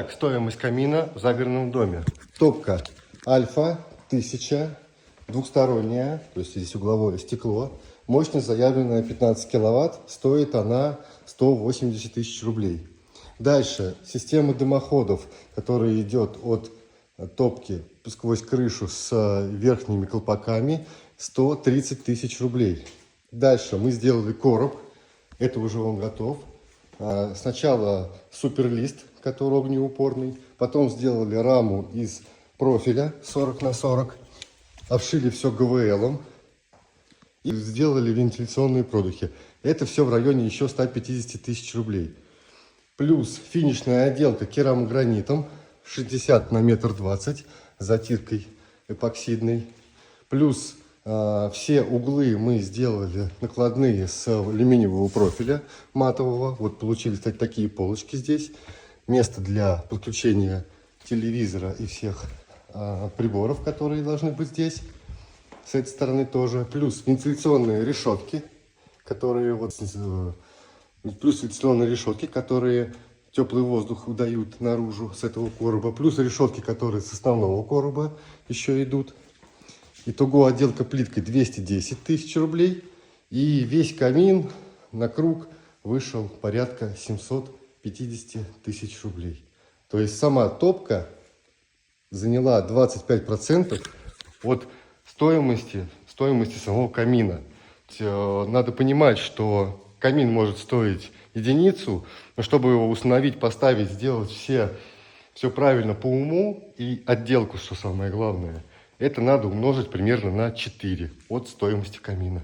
Итак, стоимость камина в загородном доме. Топка Альфа 1000, двухсторонняя, то есть здесь угловое стекло. Мощность заявленная 15 киловатт, стоит она 180 тысяч рублей. Дальше система дымоходов, которая идет от топки сквозь крышу с верхними колпаками, 130 тысяч рублей. Дальше мы сделали короб, это уже он готов. Сначала суперлист, который огнеупорный, потом сделали раму из профиля 40 на 40, обшили все ГВЛом и сделали вентиляционные продухи. Это все в районе еще 150 тысяч рублей. Плюс финишная отделка керамогранитом 60 на метр 20 с затиркой эпоксидной. Плюс все углы мы сделали накладные с алюминиевого профиля матового. Вот получились такие полочки здесь. Место для подключения телевизора и всех приборов, которые должны быть здесь. С этой стороны тоже. Плюс вентиляционные решетки, которые теплый воздух выдают наружу с этого короба. Плюс решетки, которые с основного короба еще идут. Итого отделка плиткой 210 тысяч рублей. И весь камин на круг вышел порядка 750 тысяч рублей. То есть сама топка заняла 25% от стоимости самого камина. Надо понимать, что камин может стоить единицу, но чтобы его установить, поставить, сделать все правильно по уму и отделку, что самое главное, это надо умножить примерно на 4 от стоимости камина.